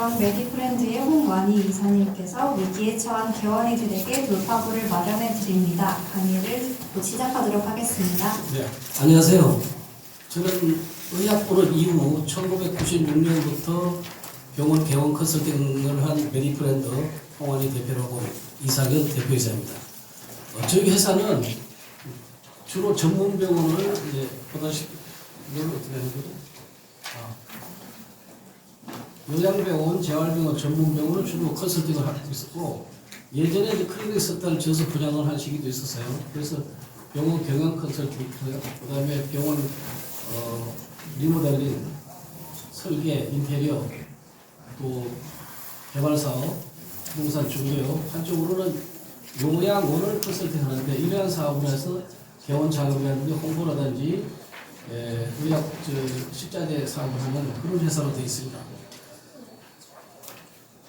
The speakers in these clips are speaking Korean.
개원 메디프렌드의 홍완희 이사님께서 위기에 처한 개원이들에게 돌파구를 마련해 드립니다. 강의를 시작하도록 하겠습니다. 네, 안녕하세요. 저는 의학부를 이후 1996년부터 병원 개원 컨설팅을 한 메디프렌드 홍완희 대표라고 이상현 대표이사입니다. 저희 회사는 주로 전문 병원을 이제 보다시피 이걸 어떻게 하는 거죠? 요양병원, 재활병원, 전문병원을 주로 컨설팅을 하고 있었고, 예전에 이제 클리닉 석달을 지어서 분양을 한 시기도 있었어요. 그래서 병원 경영 컨설팅, 그 다음에 병원 리모델링, 설계, 인테리어, 또 개발사업, 부동산 중개업, 한쪽으로는 요양원을 컨설팅 하는데, 이러한 사업을 해서 개원 자금이라든지 홍보라든지 의학 식자재 사업을 하는 그런 회사로 되어 있습니다.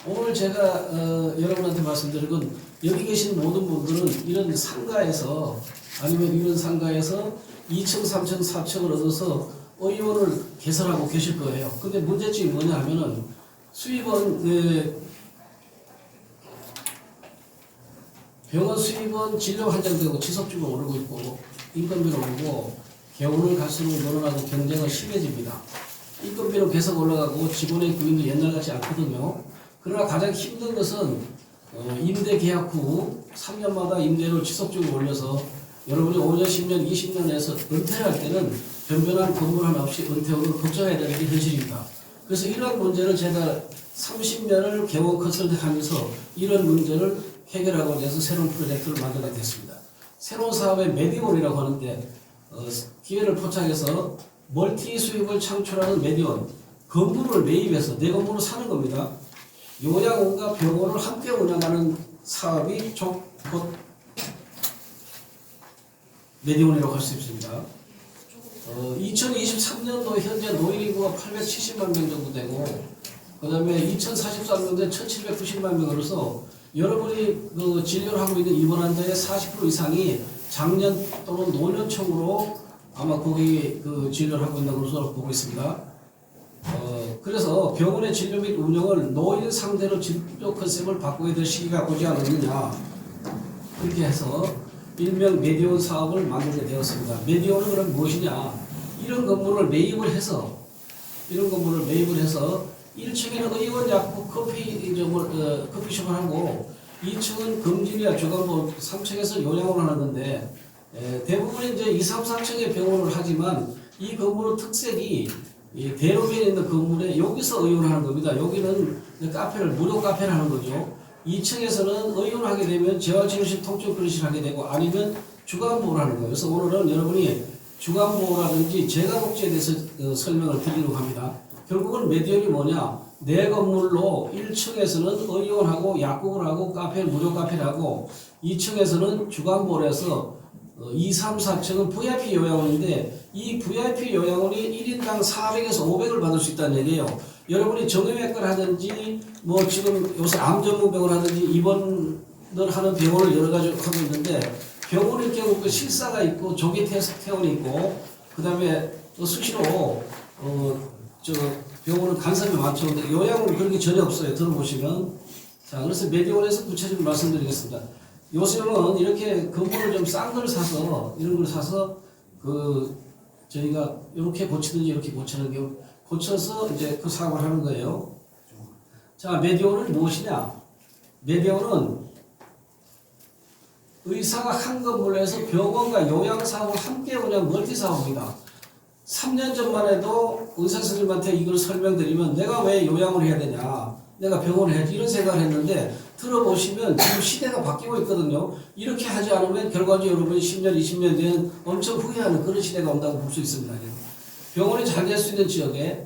오늘 제가 여러분한테 말씀드릴 건, 여기 계신 모든 분들은 이런 상가에서 아니면 이런 상가에서 2층, 3층, 4층을 얻어서 의원을 개설하고 계실 거예요. 근데 문제점이 뭐냐 하면은 수입은 병원 수입은 진료 한정되고 지속적으로 오르고 있고 인건비는 오르고 개원을 갈수록 늘어나고 경쟁은 심해집니다. 인건비는 계속 올라가고 직원의 구인도 옛날같이 않거든요. 그러나 가장 힘든 것은 임대 계약 후 3년마다 임대를 지속적으로 올려서 여러분이 5년, 10년, 20년에서 은퇴를 할 때는 변변한 건물 하나 없이 은퇴후를 걱정해야 되는 게 현실입니다. 그래서 이러한 문제를 제가 30년을 개원 컨설팅하면서 이런 문제를 해결하고 위해서 새로운 프로젝트를 만들게 됐습니다. 새로운 사업의 메디원이라고 하는데 기회를 포착해서 멀티 수익을 창출하는 메디원, 건물을 매입해서 내 건물을 사는 겁니다. 요양원과 병원을 함께 운영하는 사업이 곧 메디원이라고 할 수 있습니다. 2023년도 현재 노인 인구가 870만 명 정도 되고, 그 다음에 2043년도에 1790만 명으로서 여러분이 그 진료를 하고 있는 입원 환자의 40% 이상이 장년 또는 노년층으로 아마 거기 그 진료를 하고 있는 것으로 보고 있습니다. 그래서 병원의 진료 및 운영을 노인 상대로 진료 컨셉을 바꾸게 될 시기가 오지 않았느냐, 그렇게 해서 일명 메디원 사업을 만들게 되었습니다. 메디원은 그럼 무엇이냐? 이런 건물을 매입을 해서 1층에는 의원 약국 커피숍을 하고 2층은 금진이나 주간보, 3층에서 요양원을 하는데 대부분 이제 2, 3, 4층의 병원을 하지만 이 건물의 특색이 대로변에 있는 건물에 여기서 의원을 하는 겁니다. 여기는 무료 카페를 하는 거죠. 2층에서는 의원을 하게 되면 재활치료실, 통증근무실 하게 되고 아니면 주간보호를 하는 거예요. 그래서 오늘은 여러분이 주간보호라든지 재가복지에 대해서 설명을 드리려고 합니다. 결국은 메디언이 뭐냐? 내 건물로 1층에서는 의원하고 약국을 하고 무료 카페를 하고 2층에서는 주간보호를 해서 2, 3, 4층은 VIP 요양원인데 이 VIP 요양원이 1인당 400에서 500을 받을 수 있다는 얘기예요. 여러분이 정형외과를 하든지 뭐 지금 요새 암 전문병을 하든지 입원을 하는 병원을 여러 가지 하고 있는데 병원일 경우 그 실사가 있고 조기 퇴원이 있고 그 다음에 또 수시로 병원은 간섭이 많죠. 근데 요양은 그런 게 전혀 없어요. 들어보시면. 자, 그래서 메디원에서 구체적으로 말씀드리겠습니다. 요즘은 이렇게 건물을 좀 싼 걸 사서 이런 걸 사서 저희가 이렇게 고치든지 이렇게 고치는 경우 고쳐서 이제 그 사업을 하는 거예요. 자, 메디원은 무엇이냐? 메디원은 의사가 한 건물에서 병원과 요양 사업을 함께 운영 멀티 사업입니다. 3년 전만 해도 의사 선생님한테 이걸 설명드리면 내가 왜 요양을 해야 되냐, 내가 병원을 해야지 이런 생각을 했는데 들어보시면 지금 시대가 바뀌고 있거든요. 이렇게 하지 않으면 결과적으로 여러분이 10년, 20년 뒤에는 엄청 후회하는 그런 시대가 온다고 볼 수 있습니다. 병원이 잘 될 수 있는 지역에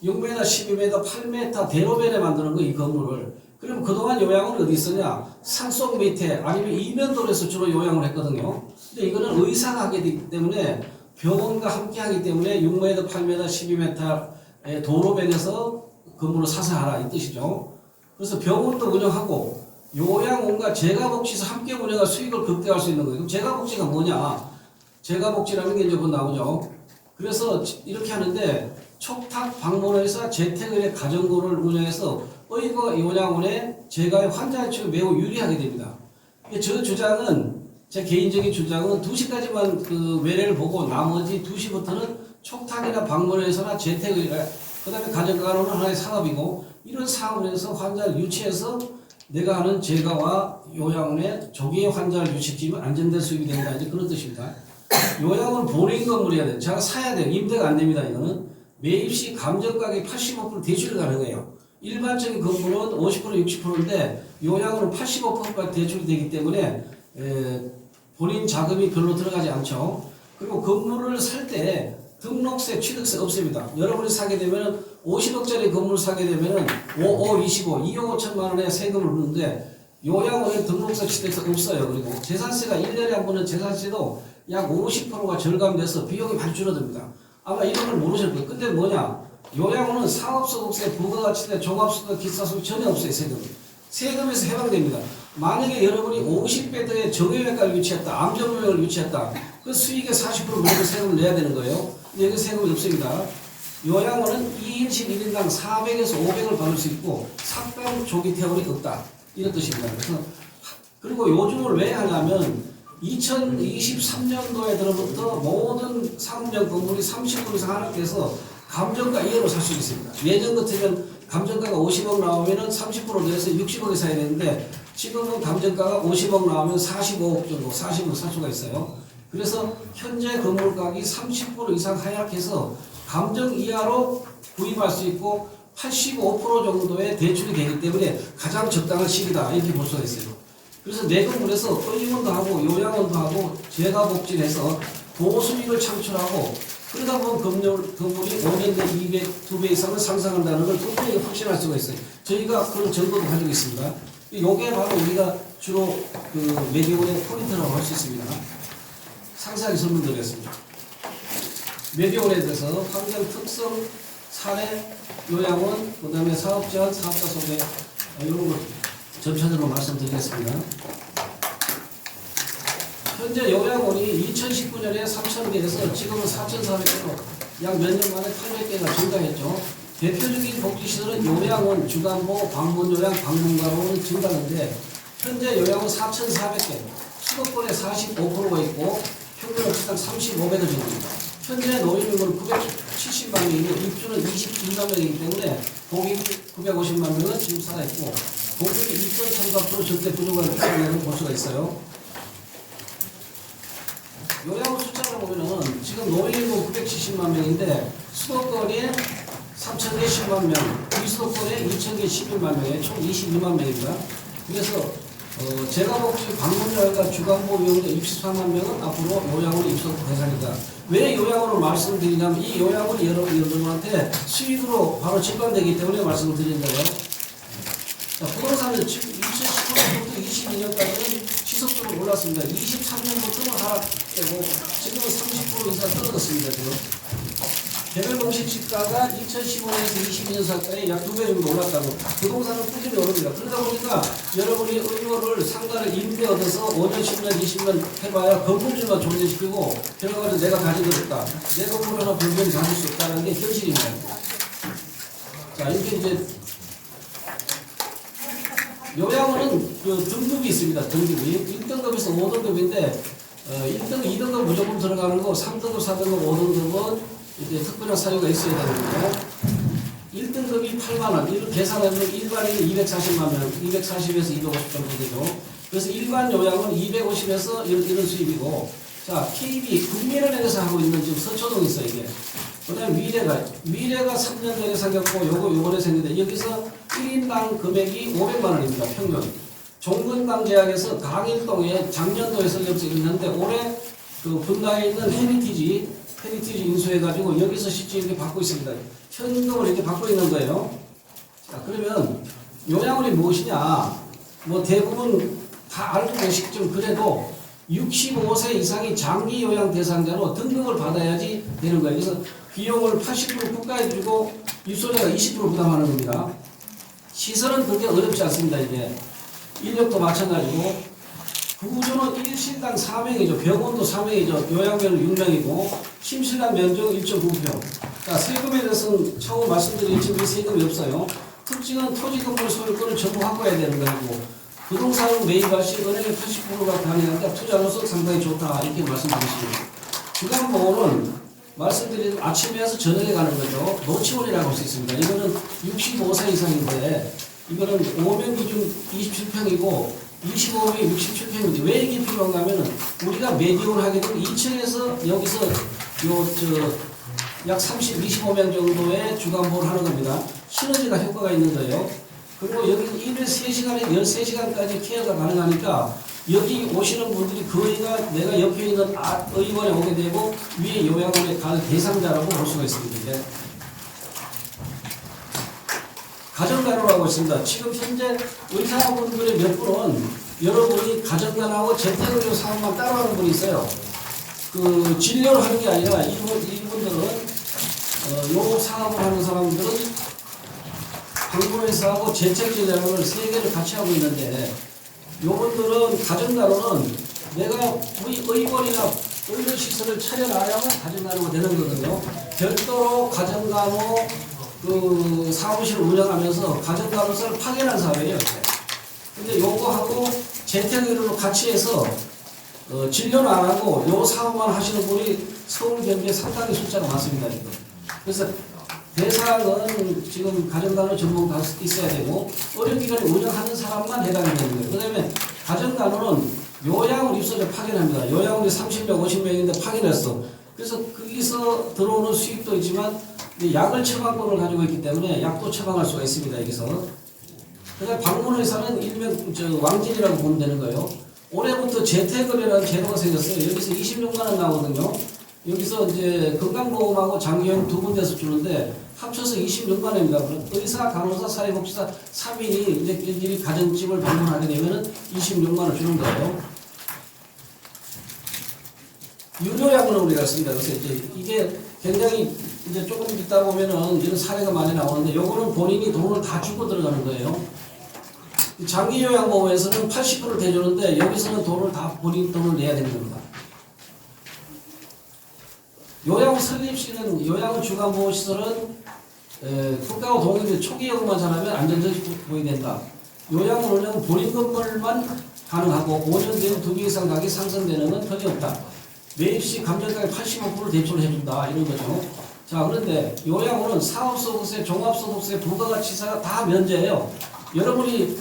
6m, 12m, 8m 대로변에 만드는 거 이 건물을. 그럼 그동안 요양은 어디 있었냐? 산속 밑에 아니면 이면도로에서 주로 요양을 했거든요. 근데 이거는 의사가 하게 되기 때문에 병원과 함께 하기 때문에 6m, 8m, 12m의 도로변에서 건물을 사서 하라 이 뜻이죠. 그래서 병원도 운영하고 요양원과 재가복지에서 함께 운영할 수익을 극대화할 수 있는 거예요. 그럼 재가복지가 뭐냐? 재가복지라는 게 이제 곧 나오죠. 그래서 이렇게 하는데 촉탁 방문회사 재택의료 가정고를 운영해서 의과 요양원에 제가의 환자 치료 매우 유리하게 됩니다. 저 주장은 제 개인적인 주장은 2시까지만 그 외래를 보고 나머지 2시부터는 촉탁이나 방문에서나 재택의나 그다음에 가정간호는 하나의 산업이고 이런 사업을 해서 환자를 유치해서 내가 하는 제가와 요양원에 조기에 환자를 유치시키면 안전된 수입이 된다 이제 그런 뜻입니다. 요양원 본인 건물이어야 돼요. 제가 사야 돼요. 임대가 안 됩니다. 이거는 매입 시 감정가액 85% 대출이 가능해요. 일반적인 건물은 50% 60%인데 요양원은 85%까지 대출이 되기 때문에 본인 자금이 별로 들어가지 않죠. 그리고 건물을 살 때 등록세, 취득세 없습니다. 여러분이 사게 되면 50억짜리 건물을 사게 되면 5, 25, 2억 5천만 원의 세금을 부르는데 요양원에 등록세, 취득세 없어요. 그리고 재산세가 1년에 한 번은 재산세도 약 50%가 절감돼서 비용이 많이 줄어듭니다. 아마 이런 걸 모르실 거예요. 근데 뭐냐? 요양원은 상업소득세, 부가가치세, 종합소득, 기사소득 전혀 없어요. 세금에서 해방됩니다. 만약에 여러분이 50배더의 정형외과를 유치했다, 암전문을 유치했다, 그 수익의 40% 무조건 세금을 내야 되는 거예요. 근데 여기 세금이 없습니다. 요양원은 2인실 1인당 400에서 500을 받을 수 있고 삭감 조기 퇴원이 없다. 이런 뜻입니다. 그리고 요즘을 왜 하냐면 2023년도에 들어부터 모든 상업용 건물이 30% 이상 하락해서 감정가 이하로 살 수 있습니다. 예전 같으면 감정가가 50억 나오면 30% 내서 60억에 사야 되는데 지금은 감정가가 50억 나오면 45억 정도, 40억 살 수가 있어요. 그래서 현재 건물 가격이 30% 이상 하락해서 감정 이하로 구입할 수 있고 85% 정도의 대출이 되기 때문에 가장 적당한 시기다 이렇게 볼 수가 있어요. 그래서 내 건물에서 의원도 하고 요양원도 하고 재가복지해서 고수익을 창출하고 그러다 보면 건물이 5년 뒤에 2배 이상은 상승한다는 걸 분명히 확신할 수가 있어요. 저희가 그런 정보도 가지고 있습니다. 이게 바로 우리가 주로 그 메디온의 포인트라고 할 수 있습니다. 상세하게 설명드리겠습니다. 메디온에 대해서 환경 특성, 사례, 요양원, 그 다음에 사업 제한, 사업자 소개 이런 걸 전체적으로 말씀드리겠습니다. 현재 요양원이 2019년에 3,000개에서 지금은 4,400개로 약 몇 년 만에 800개가 증가했죠. 대표적인 복지시설은 요양원, 주간보, 방문요양, 방문가로는 증가하는데 현재 요양원 4,400개, 수도권에 45%가 있고 평균 시당 3,500원 정도입니다. 현재 노인인구는 970만 명이고 입주는 22만 명이기 때문에 공인 950만 명은 지금 살아있고 공급이 2.34% 절대 부족한 상황을 볼 수가 있어요. 요양원 숫자를 보면은 지금 노인인구 970만 명인데 수도권이 3,000개 10만 명, 비수도권에 2,000개 11만 명에 총 22만 명입니다. 그래서 재가복지 방문요양과 주간보호 이용자 64만 명은 앞으로 요양원에 입소 대상이다. 왜 요양원을 말씀드리냐면 이 요양원이 여러분한테 수익으로 바로 직관되기 때문에 말씀을 드리는 거예요. 자, 부동산은 지금 2019년부터 22년까지는 지속적으로 올랐습니다. 23년부터는 하락되고 지금은 30% 이상 떨어졌습니다. 지금. 개별 공시 지가가 2015년에서 22년 사이에 약 2배 정도 올랐다고 부동산은 꾸준히 오릅니다. 그러다 보니까 여러분이 의무를 상가를 임대 얻어서 5년, 10년, 20년 해봐야 건물주만 존재시키고 결과적으로 내가 가진 것 없다. 내 건물 하나 불변히 가질 수 없다는 게 현실입니다. 자, 이렇게 이제 요양원은 그 등급이 있습니다. 등급이 1등급에서 5등급인데 1등급, 2등급 무조건 들어가는 거 3등급, 4등급, 5등급은 이제 특별한 사유가 있어야 되는데 1등급이 8만원, 이걸 계산하면 일반인은 240만 명, 240에서 250 정도 되죠. 그래서 일반 요양은 250에서 이런 수입이고 자, KB 국민은행에서 하고 있는 지금 서초동이 있어요 이게. 그 다음에 미래가 3년 전에 생겼고 요번에 생겼는데 여기서 1인당 금액이 500만원입니다. 평균. 종근당 제약에서 강일동에 작년도에 설립되어 있는데 올해 그 분당에 있는 헤리티지 인수해가지고 여기서 실제 이렇게 받고 있습니다. 현금을 이렇게 받고 있는 거예요. 자, 그러면 요양원이 무엇이냐? 뭐 대부분 다 알고 계시겠지만 그래도 65세 이상이 장기 요양 대상자로 등급을 받아야지 되는 거예요. 그래서 비용을 80% 국가에 주고 입소자가 20% 부담하는 겁니다. 시설은 그렇게 어렵지 않습니다. 이게 인력도 마찬가지고 구조는 1실당 4명이죠. 병원도 4명이죠. 요양병은 6명이고 침실당 면적 1.9평. 자, 세금에 대해서는 처음 말씀드린 지금 세금이 없어요. 특징은 토지 건물 소유권을 전부 확보해야 되는 거고 부동산을 매입할 시 은행의 80%가 가능하니까 투자로서 상당히 좋다 이렇게 말씀드리십니다. 주간보호는 말씀드린 아침에 와서 저녁에 가는 거죠. 노치원이라고 할 수 있습니다. 이거는 65세 이상인데 이거는 5명 기준 27평이고 25명이 67평인데 왜 이게 필요한가 하면은 우리가 매디온을 하게 되면 2층에서 여기서 약 25명 정도의 주간보호를 하는 겁니다. 시너지가 효과가 있는 거예요. 그리고 여기 일일 3시간에 13시간까지 케어가 가능하니까 여기 오시는 분들이 거의가 내가 옆에 있는 의원에 오게 되고 위에 요양원에 갈 대상자라고 볼 수가 있습니다. 이제. 가정간호라고 있습니다. 지금 현재 의사분들의 몇 분은 여러분이 가정간호하고 재택의료 사업만 따로 하는 분이 있어요. 그 진료를 하는 게 아니라 이분들은 요 사업을 하는 사람들은 방문회사하고 재택진료를 3개를 같이 하고 있는데 요분들은 가정간호는 내가 우리 의원이나 의료시설을 차려놔야만 가정간호가 되는 거거든요. 별도로 가정간호 그 사무실을 운영하면서 가정간호사를 파견한 사업이에요. 근데 요거하고 재택의료로 같이 해서 진료는 안 하고 요 사업만 하시는 분이 서울 경기에 상당히 숫자가 많습니다. 지금. 그래서 대상은 지금 가정간호 전문가 있어야 되고 의료기관에 운영하는 사람만 해당이 되는 거예요. 그 다음에 가정간호는 요양을 입소자 파견합니다. 요양원이 30명, 50명인데 파견했어. 그래서 거기서 들어오는 수입도 있지만 약을 처방권을 가지고 있기 때문에 약도 처방할 수가 있습니다. 여기서. 그다음 방문회사는 일명 왕진이라고 보면 되는 거예요. 올해부터 재택의료라는 제도가 생겼어요. 여기서 26만 원 나오거든요. 여기서 이제 건강보험하고 장기용 두 군데서 주는데 합쳐서 26만 원입니다. 의사, 간호사, 사회복지사 3인이 이제 일일이 가정집을 방문하게 되면은 26만 원 주는 거예요. 유료약은 우리가 씁니다. 그래서 이제 이게 굉장히 이제 조금 있다 보면은 이런 사례가 많이 나오는데 요거는 본인이 돈을 다 주고 들어가는 거예요. 장기요양보험에서는 80%를 대주는데 여기서는 돈을 다 본인 돈을 내야 되는 겁니다. 요양 설립 시는 요양 주간보호시설은 국가와 동의된 초기 여건만 잘하면 안전적이 보이된다. 요양을 운영 본인 건물만 가능하고 5년 뒤에 2개 이상 가격이 상승되는 건 전혀 없다. 매입 시 감정가액 85% 대출을 해준다 이런 거죠. 자 그런데 요양원은 사업소득세, 종합소득세, 부가가치세가 다 면제예요. 여러분이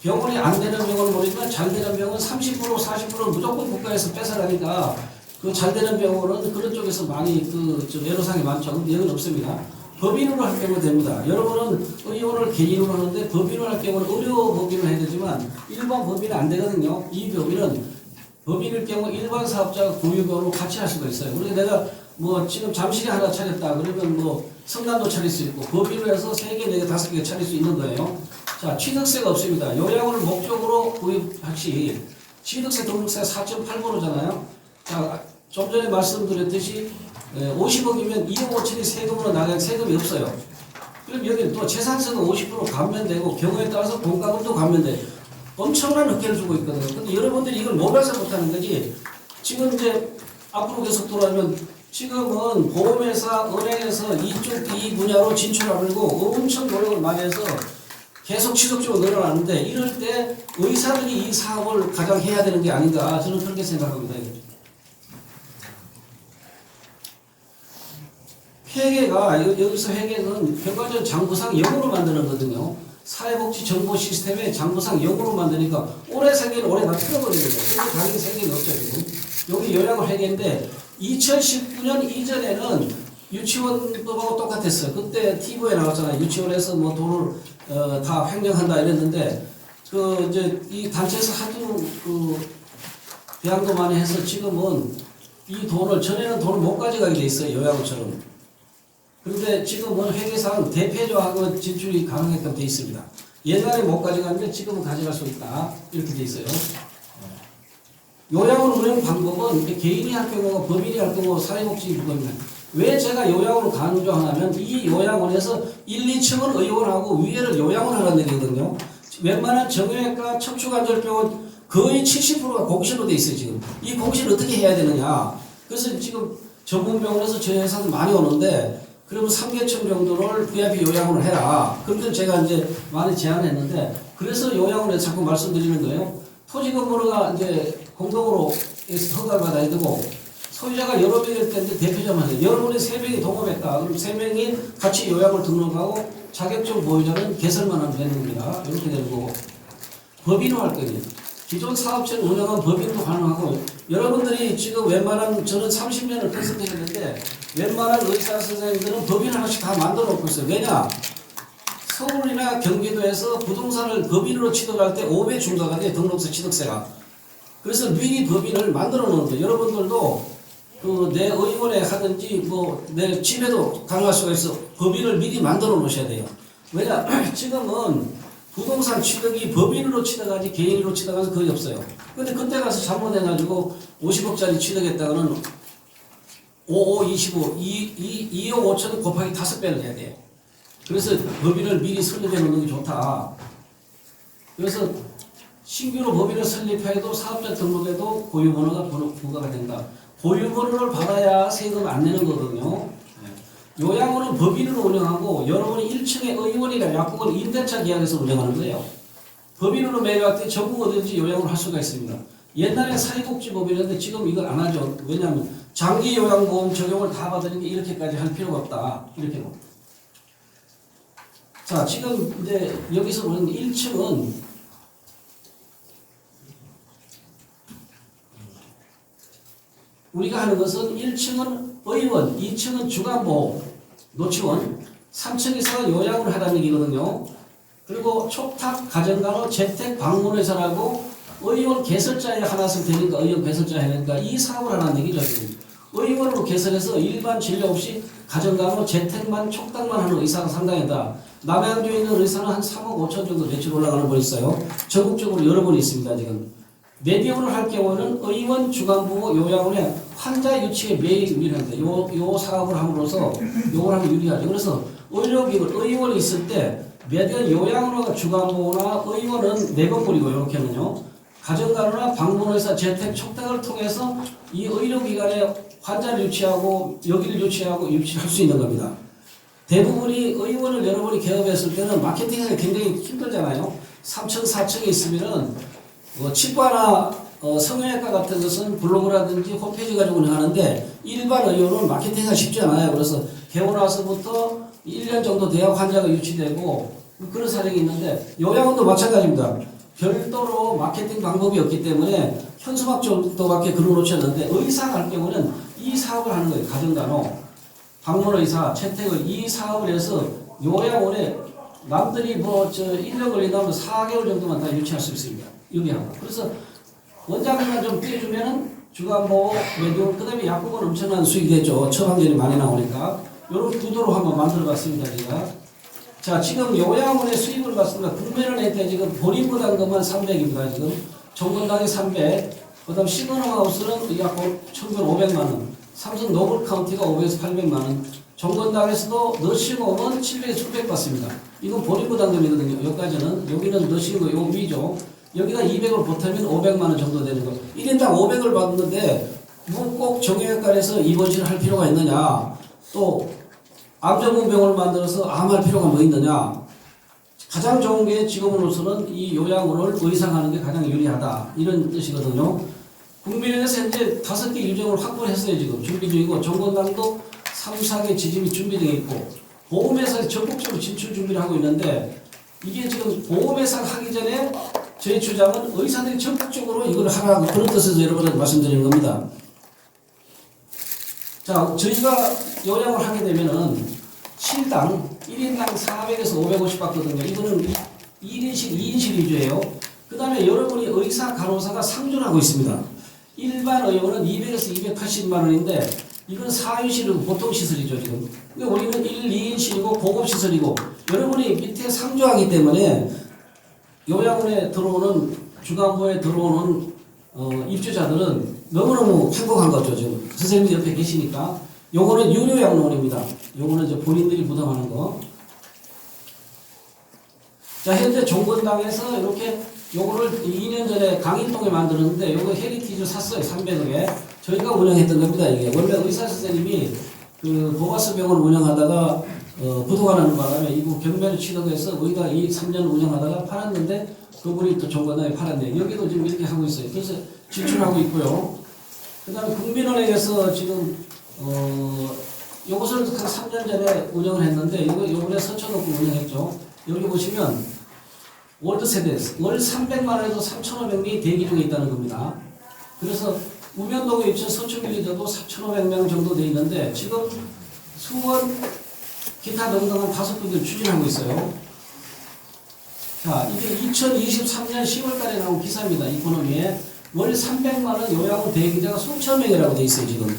병원이 안 되는 병원은 모르지만 잘 되는 병원 30% 40% 무조건 국가에서 뺏어가니까 그 잘 되는 병원은 그런 쪽에서 많이 애로사항이 많죠. 근데 여기는 없습니다. 법인으로 할 경우 됩니다. 여러분은 의원을 개인으로 하는데 법인으로 할 경우는 의료법인을 해야 되지만 일반 법인은 안 되거든요. 이 법인은 법인일 경우 일반 사업자가 고유별로 같이 할 수가 있어요. 그러니까 내가 뭐 지금 잠실에 하나 차렸다 그러면 뭐 성남도 차릴 수 있고 법인으로 해서 3개, 4개, 5개 차릴 수 있는 거예요. 자, 취득세가 없습니다. 요양원을 목적으로 구입할 시 취득세 등록세가 4.8%잖아요. 자, 좀 전에 말씀드렸듯이 50억이면 2억 5천이 세금으로 나가야 세금이 없어요. 그럼 여기 또 재산세는 50% 감면되고 경우에 따라서 공과금도 감면돼. 엄청난 흑해를 주고 있거든요. 근데 여러분들이 이걸 몰라서 못하는 거지. 지금 이제 앞으로 계속 돌아가면 지금은 보험회사, 은행에서 이 분야로 진출하려고 엄청 노력을 많이 해서 계속 지속적으로 늘어나는데 이럴 때 의사들이 이 사업을 가장 해야 되는 게 아닌가 저는 그렇게 생각합니다. 회계가 여기서 회계는 결과적으로 장부상 0으로 만드는 거거든요. 사회복지 정보 시스템에 장부상 0으로 만드니까 올해 생계는 올해 다 틀어버리는 거예요. 그래서 당연히 생계는 없죠 지금. 여기 요양을 회계인데 2019년 이전에는 유치원법하고 똑같았어요. 그때 TV에 나왔잖아요. 유치원에서 뭐 돈을 다 횡령한다 이랬는데 그 이제 이 단체에서 하도 대항도 많이 해서 지금은 이 돈을 전에는 돈을 못 가져가게 돼 있어요. 요양원처럼. 그런데 지금은 회계상 대표조하고 진출이 가능하게끔 돼 있습니다. 옛날에 못 가져갔는데 지금은 가져갈 수 있다. 이렇게 돼 있어요. 요양원 운영 방법은 개인이 할 경우가 법인이 할 경우 사회복지부입니다. 왜 제가 요양원을 강조하냐면 이 요양원에서 1, 2층은 의원하고 위에를 요양원 하는 데거든요. 웬만한 정형외과, 척추관절병원 거의 70%가 공실로 돼 있어요. 지금 이 공실을 어떻게 해야 되느냐. 그래서 지금 전문병원에서 저희 회사도 많이 오는데 그러면 3개층 정도를 VIP 요양원을 해라. 그런데 제가 이제 많이 제안했는데 그래서 요양원에 자꾸 말씀드리는 거예요. 토지 건물가 이제 공동으로 허가받아야 되고 소유자가 여러 명일 텐데 대표자만 해. 여러분이 3명이 동업했다. 그럼 3명이 같이 요양을 등록하고 자격증 보유자는 개설만 하면 되는 겁니다. 이렇게 되는 거고. 법인화 할 거예요. 기존 사업체를 운영한 법인도 가능하고 여러분들이 지금 웬만한 저는 30년을 컨설팅했는데 웬만한 의사 선생님들은 법인 하나씩 다 만들어 놓고 있어요. 왜냐? 서울이나 경기도에서 부동산을 법인으로 취득할 때 5배 중과가 돼 등록세 취득세가. 그래서 미리 법인을 만들어 놓는 거예요. 여러분들도 그 내 의원에 하든지 뭐 내 집에도 가능할 수가 있어. 법인을 미리 만들어 놓으셔야 돼요. 왜냐? 지금은 부동산 취득이 법인으로 취득하지 개인으로 취득하는 거의 없어요. 근데 그때 가서 잘못해가지고 50억짜리 취득했다가는 25, 2억 5천 곱하기 5배를 해야 돼. 그래서 법인을 미리 설립해 놓는 게 좋다. 그래서 신규로 법인을 설립해도 사업자 등록에도 고유번호가 부과가 된다. 고유번호를 받아야 세금 안 내는 거거든요. 요양원은 법인으로 운영하고 여러분이 1층에 의원이나 약국은 임대차 계약에서 운영하는 거예요. 법인으로 매각할 때 전국 어디든지 요양을 할 수가 있습니다. 옛날에 사회복지법이었는데 지금 이걸 안 하죠. 왜냐하면 장기 요양보험 적용을 다 받으니까 이렇게까지 할 필요가 없다. 이렇게 봅니다. 자, 지금 이제 여기서 보는 1층은 우리가 하는 것은 1층은 의원, 2층은 주간보험, 노치원, 3층에서 요양을 하라는 얘기거든요. 그리고 촉탁, 가정간호, 재택, 방문의사라고 의원 개설자에 하나씩 되니까 의원 개설자에 하니까 이 사업을 하라는 얘기죠. 지금. 의원으로 개설해서 일반 진료 없이 가정간호, 재택만, 촉탁만 하는 의사가 상당하다. 남양주에 있는 의사는 한 3억 5천 정도 매출 올라가는 분 있어요. 전국적으로 여러 분 있습니다. 지금. 메디언을 할 경우는 의원 주간보호 요양원에 환자 유치에 매일 유리합니다. 요 사업을 함으로써 요걸 하면 유리하죠. 그래서 의료기관, 의원이 있을 때 메디언 요양원과 주간보호나 의원은 네 건물이고 이렇게는요. 가정간호나 방문의사 재택 촉탁을 통해서 이 의료기관에 환자를 유치하고 여기를 유치하고 유치할 수 있는 겁니다. 대부분이 의원을 여러분이 개업했을 때는 마케팅하기 굉장히 힘들잖아요. 3층, 4층에 있으면은 치과나 성형외과 같은 것은 블로그라든지 홈페이지 가지고 운영하는데 일반 의원은 마케팅하기가 쉽지 않아요. 그래서 개원 와서부터 1년 정도 돼야 환자가 유치되고 그런 사정이 있는데 요양원도 마찬가지입니다. 별도로 마케팅 방법이 없기 때문에 현수막 정도밖에 걸어놓으셨는데 의사가 할 경우는 이 사업을 하는 거예요. 가정간호, 방문의사, 채택을 이 사업을 해서 요양원에 남들이 1년 걸린다면 4개월 정도만 다 유치할 수 있습니다. 여기 하고. 그래서 원장님만 좀 떼주면은 주간보호, 메디온, 그 다음에 약국은 엄청난 수익이 되죠. 처방전이 많이 나오니까. 이런 구도로 한번 만들어 봤습니다, 제가. 자, 지금 요양원의 수익을 봤습니다. 국면을 낼때 지금 본인 부담금은 300입니다, 지금. 정건당이 300. 그 다음 시그널하우스는 약 1,500만원. 삼성 노블 카운티가 500에서 800만원. 정건당에서도 너싱홈은 700에서 600 받습니다. 이건 본인 부담금이거든요. 여기까지는. 여기는 너싱홈 요 위죠. 여기다 200을 보태면 500만원 정도 되는 거. 1인당 500을 받는데 뭐 꼭 정형외과에서 입원실을 할 필요가 있느냐. 또 암전문병원을 만들어서 암할 필요가 뭐 있느냐. 가장 좋은 게 지금으로서는 이 요양원을 의상하는 게 가장 유리하다. 이런 뜻이거든요. 국민의힘에서 현재 5개 유정을 확보했어요. 지금 준비 중이고 정건당도 3, 4개 지짐이 준비되어 있고 보험회사에 적극적으로 진출 준비를 하고 있는데 이게 지금 보험회사가 하기 전에 저희 주장은 의사들이 적극적으로 이걸 하라고 그런 뜻에서 여러분한테 말씀드리는 겁니다. 자, 저희가 요양을 하게 되면은 실당 1인당 400에서 550 받거든요. 이거는 1인실, 2인실 위주예요. 그 다음에 여러분이 의사, 간호사가 상존하고 있습니다. 일반 의원은 200에서 280만 원인데 이건 4인실이고 보통 시설이죠, 지금. 근데 우리는 1, 2인실이고 고급 시설이고 여러분이 밑에 상주하기 때문에 요양원에 들어오는 주간보에 들어오는 입주자들은 너무너무 행복한 거죠. 지금 선생님들 옆에 계시니까. 요거는 유료양로원입니다. 요거는 이제 본인들이 부담하는 거. 자, 현재 종건당에서 이렇게 요거를 2년 전에 강일동에 만들었는데 요거 헤리티지 샀어요. 300억에. 저희가 운영했던 겁니다. 이게 원래 의사 선생님이 그 보가스 병원을 운영하다가 부도가 나는 바람에 이거 경매를 취득해서 우리가 이 3년 운영하다가 팔았는데 그분이 또 종간에 팔았네. 여기도 지금 이렇게 하고 있어요. 그래서 진출하고 있고요. 그다음에 국민은행에서 지금 요것을 한 3년 전에 운영을 했는데 이거 요번에 서쳐놓고 운영했죠. 여기 보시면 월드 세대 월 300만 원에도 3,500명이 대기 중에 있다는 겁니다. 그래서 우면동에 위치한 서초빌리저도 4,500명 정도 돼 있는데 지금 수원 기타 등등 한 5군데 추진하고 있어요. 자, 이게 2023년 10월 달에 나온 기사입니다. 이코노미에 월 300만 원 요양원 대기자가 수천 명이라고 돼 있어요, 지금.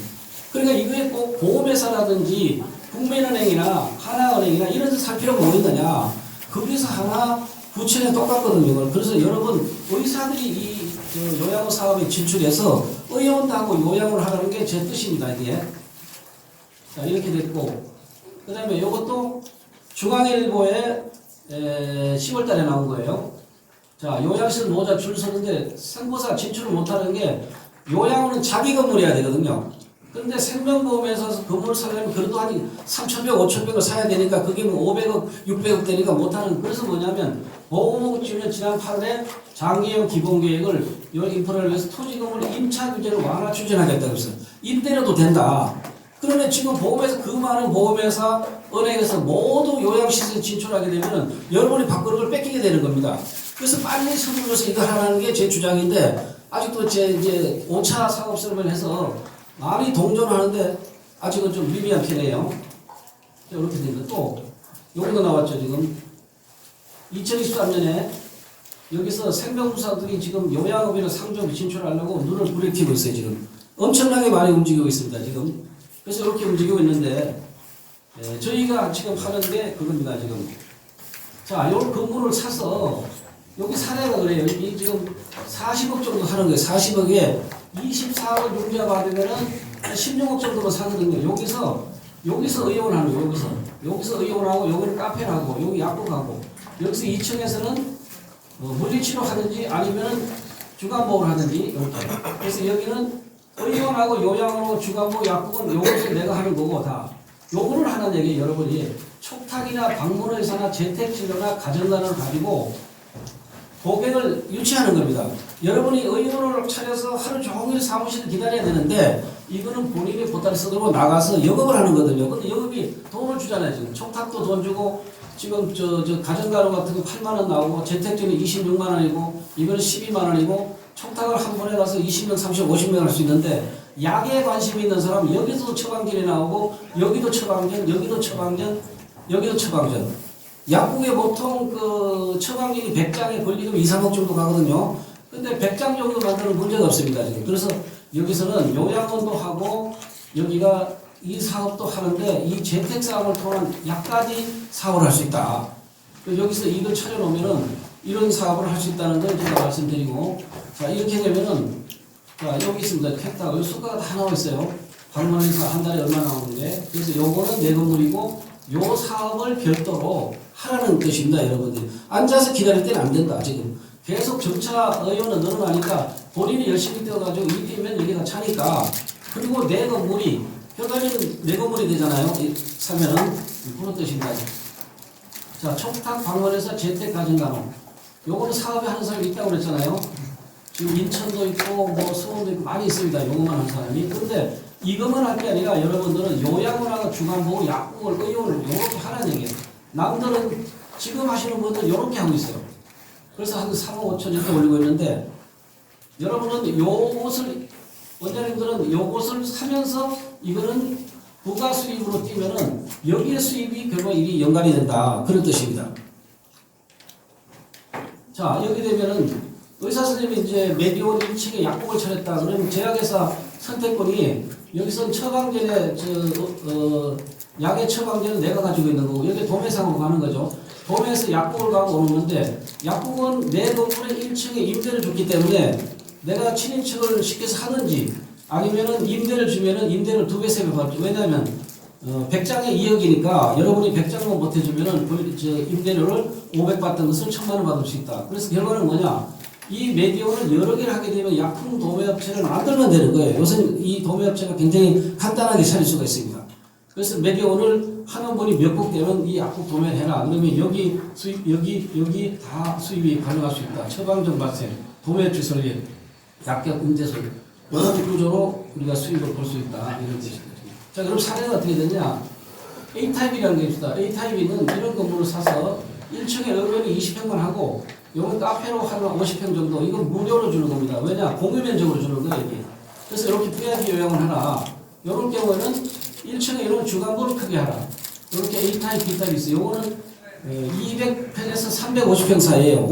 그러니까 이거에 꼭 보험회사라든지 국민은행이나 하나은행이나 이런 데서 살 필요가 뭐 있느냐. 거기서 하나 부천에 똑같거든요. 그래서 여러분 의사들이 이 요양원 사업에 진출해서 의원도 하고 요양을 하라는 게 제 뜻입니다. 이게. 자, 이렇게 됐고 그 다음에 이것도 중앙일보에 10월 달에 나온 거예요. 자, 요양실 노자 줄 서는데 생보사 진출을 못하는 게 요양원은 자기 건물이어야 되거든요. 그런데 생명보험에서 건물을 사려면 그래도 한 3,100, 5,100을 사야 되니까 그게 뭐 500억, 600억 되니까 못하는. 그래서 뭐냐면 보건복지부는 지난 8월에 장기형 기본계획을 요 인프라를 위해서 토지건물 임차 규제를 완화 추진하겠다고 했어요. 임대료도 된다. 그러면 지금 보험회사 그 많은 보험회사, 은행에서 모두 요양시설에 진출하게 되면은 여러분이 바꾸는 걸 뺏기게 되는 겁니다. 그래서 빨리 서둘러서 이걸 하라는 게 제 주장인데 아직도 제 이제 5차 사업설명을 해서 많이 동조하는데 아직은 좀 미비한 편이에요. 이렇게 된 거. 또 여기도 나왔죠. 지금 2023년에 여기서 생명부사들이 지금 요양업이나 상점 진출하려고 눈을 부리키고 있어요. 지금 엄청나게 많이 움직이고 있습니다. 지금 그래서 이렇게 움직이고 있는데 저희가 지금 하는 게 그겁니다. 지금 자, 요 건물을 사서 여기 사례가 그래요. 이 지금 40억 정도 하는 거예요. 40억에 24억 융자 받으면은 16억 정도로 사거든요. 여기서 의원하는 거예요. 여기서 의원하고 여기는 카페하고 여기 약국하고 여기서 2층에서는 물리치료 하든지 아니면 주간보호를 하든지 이렇게. 그래서 여기는 의원하고 요양하고 주간보호 약국은 요것을 내가 하는 거고 다 요거를 하는 얘기예요. 여러분이 촉탁이나 방문의사나 재택진료나 가정간호를 가지고 고객을 유치하는 겁니다. 여러분이 의원을 차려서 하루 종일 사무실을 기다려야 되는데 이거는 본인이 보따리 써들고 나가서 영업을 하는 거거든요. 근데 영업이 돈을 주잖아요. 지금 촉탁도 돈 주고 지금 저 가정간호 같은 거 8만 원 나오고 재택진료 26만 원이고 이거는 12만 원이고 촉탁을 한 번에 가서 20명, 30명, 50명 할 수 있는데 약에 관심이 있는 사람은 여기도 처방전이 나오고 여기도 처방전, 여기도 처방전, 여기도 처방전. 약국에 보통 그 처방전이 100장에 걸리면 2, 3억 정도 가거든요. 근데 100장 정도 만드는 문제가 없습니다. 지금. 그래서 여기서는 요양원도 하고 여기가 이 사업도 하는데 이 재택 사업을 통한 약까지 사업을 할 수 있다. 여기서 이걸 차려놓으면은 이런 사업을 할 수 있다는 걸 제가 말씀드리고 자 이렇게 되면은 자 여기 있습니다. 캡타 여기 수가가 다 나와 있어요. 방문해서 한 달에 얼마 나오는데 그래서 요거는 내 건물이고 요 사업을 별도로 하라는 뜻입니다. 여러분들 앉아서 기다릴 때는 안 된다. 지금 계속 정차 의원은 늘어나니까 본인이 열심히 뛰어가지고 이 뛰면 여기가 차니까 그리고 내 건물이 뼈다리는 내 건물이 되잖아요. 사면은 그런 뜻입니다. 자 촉탁 방문해서 재택 가정간호 요거는 사업에 하는 사람이 있다고 그랬잖아요. 지금 인천도 있고 뭐 수원도 있고 많이 있습니다. 요거만 하는 사람이. 그런데 이것만 할 게 아니라 여러분들은 요양원하고 주간보호 약국을 의원을 요렇게 하라는 얘기예요. 남들은 지금 하시는 분들 요렇게 하고 있어요. 그래서 한 3억 5천 이렇게 올리고 있는데 여러분은 요것을 원장님들은 요것을 사면서 이거는 부가 수입으로 뛰면은 여기에 수입이 결국 일이 연관이 된다. 그런 뜻입니다. 자 여기 되면은 의사 선생님이 이제 메디온 1층에 약국을 차렸다. 그러면 제약회사 선택권이 여기선 처방전에 약의 처방전은 내가 가지고 있는 거고 여기 도매상으로 가는 거죠. 도매에서 약국을 가고 오는 건데 약국은 내 건물의 1층에 임대를 줬기 때문에 내가 친인척을 시켜서 하든지 아니면은 임대를 주면은 임대를 2배, 3배 받죠. 왜냐하면 100장에 2억이니까 여러분이 100장만 못 해주면은 임대료를 500 받던 것을 1000만 원 받을 수 있다. 그래서 결과는 뭐냐? 이 메디온을 여러 개를 하게 되면 약품 도매업체를 만들면 되는 거예요. 요새 이 도매업체가 굉장히 간단하게 차릴 수가 있습니다. 그래서 매개원을 하는 분이 몇 곡 되면 이 약국 도매를 해라. 그러면 여기 수입, 여기 다 수입이 가능할 수 있다. 처방전 발생, 도매출 설립, 약격 임대설. 이런 구조로 우리가 수입을 볼 수 있다. 이런 뜻이죠. 자, 그럼 사례가 어떻게 되냐? A타입이라는 게 있습니다. A타입은 이런 건물을 사서 1층에 의견이 20평만 하고 요건 카페로 한 50평 정도 이건 무료로 주는 겁니다. 왜냐? 공유 면적으로 주는 거예요. 이게. 그래서 이렇게 VIP 요양을 하나. 이런 경우에는 1층에 이런 주간부를 크게 하라. 이렇게 A타입, B타입이 있어요. 요거는 200평에서 350평 사이에요.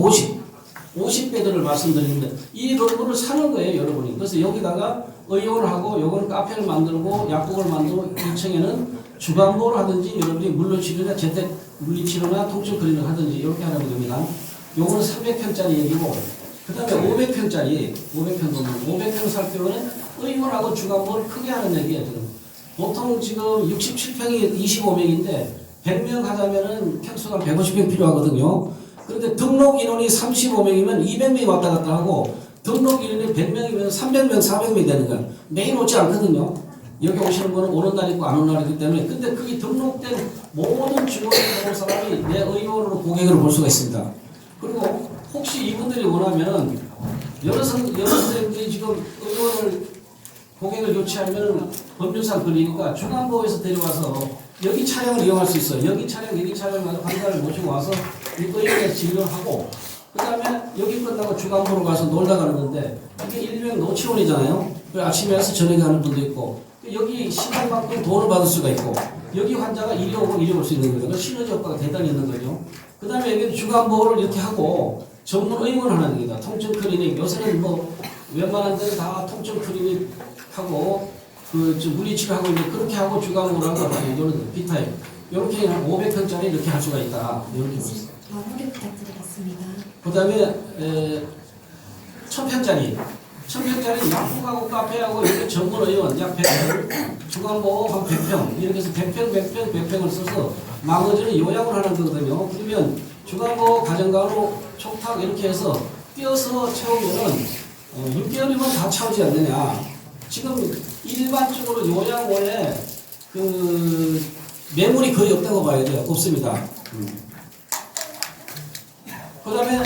50배들을 말씀드리는데 이 건물을 사는 거예요, 여러분이. 그래서 여기다가 의원을 하고 요거는 카페를 만들고 약국을 만들고 1층에는 주간보를 하든지 여러분이 물리치료나 재택 물리치료나 통증 클리닉을 하든지 이렇게 하는 겁니다. 요거는 300평짜리 얘기고 그 다음에 500평짜리 500평 건물 500평 살 경우는 의원하고 주간보를 크게 하는 얘기예요. 지금. 보통 지금 67평이 25명인데 100명 하자면은 평수가 150평 필요하거든요. 그런데 등록 인원이 35명이면 200명이 왔다 갔다 하고 등록 인원이 100명이면 300명, 400명이 되는 거예요. 매일 오지 않거든요. 여기 오시는 분은 오는 날 있고 안 오는 날 있기 때문에 근데 그게 등록된 모든 직원을 볼 사람이 내 의원으로 고객으로 볼 수가 있습니다. 그리고 혹시 이분들이 원하면 여러 선생님들이 지금 의원을 고객을 요치하면 법률상 걸리니까 중앙보에서 데려와서 여기 차량을 이용할 수 있어요. 여기 차량 환자를 모시고 와서 의원에서 진료를 하고 그 다음에 여기 끝나고 주간보로 가서 놀다 가는 건데 이게 일명 노치원이잖아요. 아침에 와서 저녁에 하는 분도 있고 여기 시간만큼 돈을 받을 수가 있고 여기 환자가 이리 오고 이리 올 수 있는 거죠. 시너지 효과가 대단히 있는 거죠. 그 다음에 여기는 주간보호를 이렇게 하고 전문 의원을 하는 겁니다. 통증 클리닉 요새는 뭐 웬만한 데는 다 통증 클리닉 하고 물리치료 하고 있는데 그렇게 하고 주간보호를 하고 이거는 B타입 이렇게 한 500평짜리 이렇게 할 수가 있다. 이렇게 보세요. 마무리 부탁드리겠습니다. 그 다음에 1000평짜리 약국하고 카페하고 이렇게 전문 의원 약 100평 주간보호 한 100평 이렇게 해서 100평을 써서 나머지는 요양을 하는 거거든요. 그러면 주간보호 가정가로 촉탁 이렇게 해서 띄어서 채우면은 6개월이면 다 채우지 않느냐. 지금 일반적으로 요양원에 그 매물이 거의 없다고 봐야 돼요. 없습니다. 그 다음에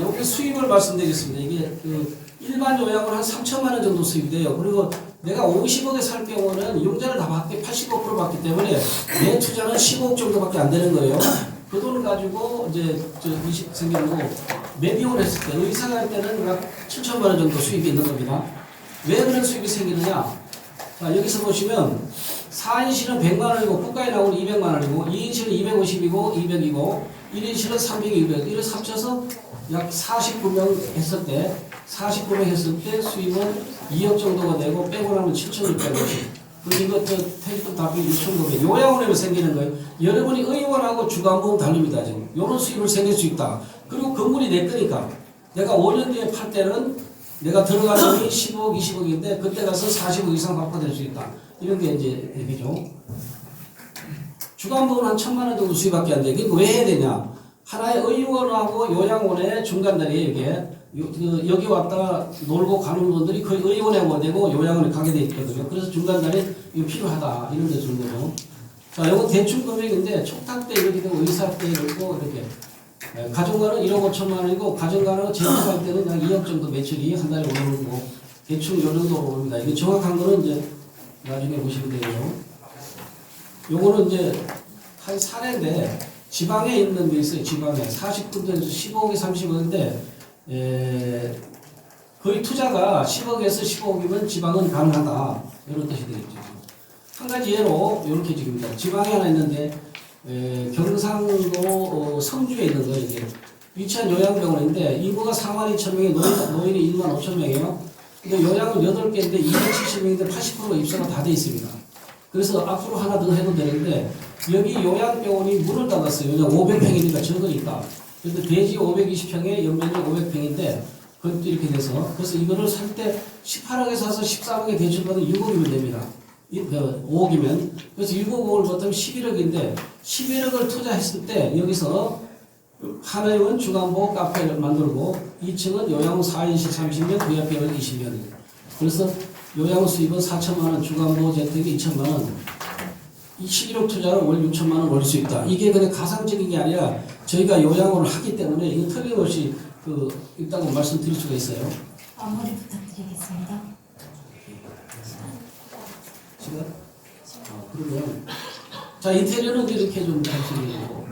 여기 수입을 말씀드리겠습니다. 이게 일반 요양은 한 3천만 원 정도 수입이 돼요. 그리고 내가 50억에 살 경우는 융자를 다 받게 85% 받기 때문에 내 투자는 15억 정도밖에 안 되는 거예요. 그 돈을 가지고 이제 이식 생기고 메디온을 했을 때 의사가 할 때는 약 7천만 원 정도 수입이 있는 겁니다. 왜 그런 수입이 생기느냐? 자, 여기서 보시면 4인실은 100만 원이고 국가에 나오는 200만 원이고 2인실은 250이고 200이고 1인실은 300, 200 이를 합쳐서 약 49명 했을 때 49명 했을 때 수입은 2억 정도가 되고 빼고 나면 7,650 그리고 이것도 퇴직금 답이 6,900 요양원에서 생기는 거예요. 여러분이 의원하고 주간보험 다릅니다. 지금 이런 수입을 생길 수 있다. 그리고 건물이 내 거니까 내가 5년 뒤에 팔 때는 내가 들어가는 돈이 15억, 20억인데 그때 가서 40억 이상 확보될 수 있다. 이런 게 이제 얘기죠. 주간보험은 한 1,000만 원 정도 수입밖에 안 돼. 그러니까 왜 해야 되냐? 하나의 의원하고 요양원의 중간다리에 이게 여기 왔다 놀고 가는 분들이 거의 의원에 되고 요양원에 가게 돼 있거든요. 그래서 중간다리 이거 필요하다. 이런 데 주는 거죠. 자, 이거 대충 금액인데 촉탁 때 이렇게 되고 의사 때 이렇고 이렇게 가정가는 1억 5천만 원이고 가정가는 재택할 때는 약 2억 정도 매출이 한 달에 오르는 거 대충 이 정도로 오릅니다. 이게 정확한 거는 이제 나중에 보시면 되죠. 요거는 이제 한 사례인데 지방에 있는 데 있어요. 지방에 40군데에서 15억에 30억인데 거의 투자가 10억에서 15억이면 지방은 가능하다. 이런 뜻이 되겠죠. 한 가지 예로 이렇게 지금입니다. 지방에 하나 있는데 경상도 성주에 있는 거예요. 이게 위치한 요양병원인데 인구가 4만 2천 명에 노인이 1만 5천 명이에요. 근데 요양은 8개인데 270명인데 80%가 입소가 다 돼 있습니다. 그래서 앞으로 하나 더 해도 되는데 여기 요양병원이 문을 닫았어요. 왜냐면 500평이니까 적으니까. 그런데 대지 520평에 연면적 500평인데 그것도 이렇게 돼서 그래서 이거를 살 때 18억에 사서 13억에 대출받으면 6억이면 됩니다. 5억이면 그래서 6억 버티면 11억인데 11억을 투자했을 때 여기서 하나는 주간보호 카페를 만들고 2층은 요양원 4인실 30년 부야병원 20년 그래서 요양원 수입은 4천만 원 주간보호 재택이 2천만 원 이 11억 투자를 월 6천만 원 올릴 수 있다. 이게 그냥 가상적인 게 아니라 저희가 요약을 하기 때문에 이거 틀림없이 있다고 말씀드릴 수가 있어요. 마무리 부탁드리겠습니다. 시간? 그러면 자 인테리어는 이렇게 좀 하시고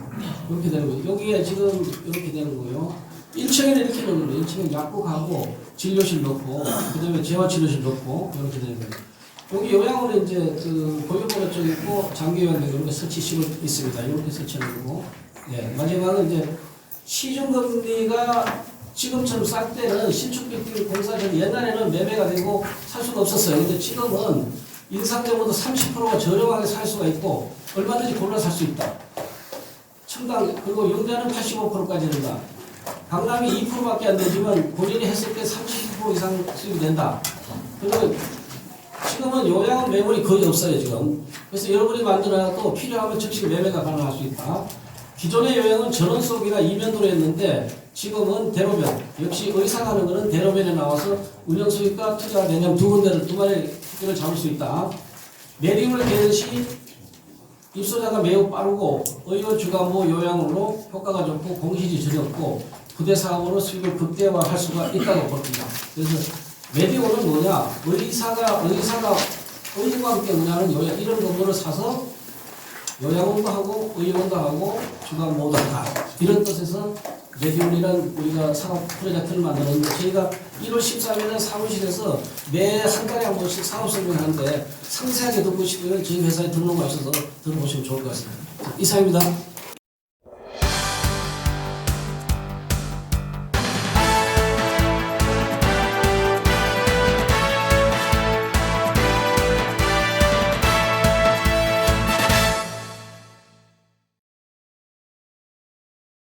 이렇게 되는 거예요. 여기에 지금 이렇게 되는 거예요. 1층에는 이렇게 넣는 거예요. 1층에 약국하고 진료실 넣고 그다음에 재활치료실 넣고 이렇게 되는 거예요. 여기 요양원에 이제 보육원에 쪽 있고 장기요양원 이렇게 설치시고 있습니다. 이렇게 설치하는 거고. 예, 마지막은 이제 시중금리가 지금처럼 쌀 때는 신축 빌딩 공사 전 옛날에는 매매가 되고 살 수가 없었어요. 근데 지금은 인상 때보다 30%가 저렴하게 살 수가 있고 얼마든지 골라 살 수 있다. 청담 그리고 용대는 85%까지 된다. 강남이 2%밖에 안 되지만 본인이 했을 때 30% 이상 수입이 된다. 그리고 지금은 요양원 매물이 거의 없어요 지금. 그래서 여러분이 만들어도 필요하면 즉시 매매가 가능할 수 있다. 기존의 요양은 전원 속이나 이면도로 했는데 지금은 대로변. 역시 의사가 하는 거는 대로변에 나와서 운영 수익과 투자 개념 두 마리 토끼를 잡을 수 있다. 내림을 개는 시 입소자가 매우 빠르고 의료 주간부 요양으로 효과가 좋고 공실이 적었고 부대 사업으로 수익을 극대화할 수가 있다고 봅니다. 그래서 메디오는 뭐냐? 의사가 의료과 함께 운영하는 요양 이런 건물을 사서 요양원도 하고 의료원도 하고 주간보호도 한다. 이런 뜻에서 메디온이란 우리가 사업 프로젝트를 만드는데 저희가 1월 13일에 사무실에서 매 한 달에 한 번씩 사업 설명을 하는데 상세하게 듣고 싶으면 저희 회사에 등록하셔서 들어보시면 좋을 것 같습니다. 이상입니다.